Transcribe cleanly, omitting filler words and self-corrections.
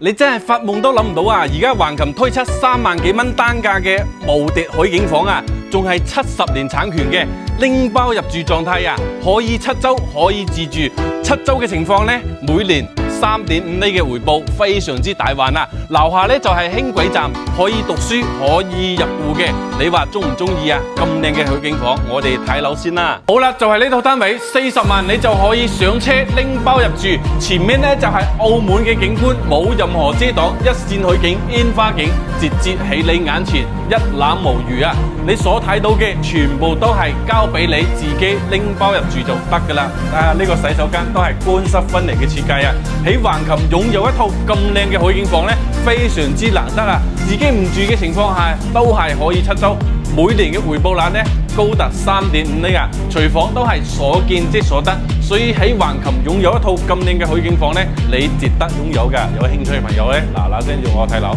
你真係發夢都諗唔到啊！而家橫琴推出3萬幾蚊單價嘅無敵海景房啊，仲係70年產權嘅，拎包入住狀態啊，可以7週可以自住，7週嘅情況呢，每年3.5厘嘅回報，非常之大環啊！樓下呢就係輕軌站，可以讀書，可以入戶嘅。你話中唔中意啊？咁靚嘅海景房，我哋睇樓先啦。好啦，就係呢套單位，40萬你就可以上車拎包入住。前面呢就係澳門嘅景觀，冇任何遮擋，一線海景、煙花景，直接喺你眼前，一覽無餘啊！你所睇到嘅全部都係交俾你自己拎包入住就得噶啦。呢個洗手間都係乾濕分離嘅設計啊！喺橫琴擁有一套咁靚嘅海景房呢，非常之難得啊！自己唔住嘅情況下，都係可以7週，每年嘅回報率呢高達3.5厘啊！廚房都係所見即所得，所以喺橫琴擁有一套咁靚嘅海景房呢，你值得擁有㗎。有興趣嘅朋友呢，嗱嗱聲要我睇樓。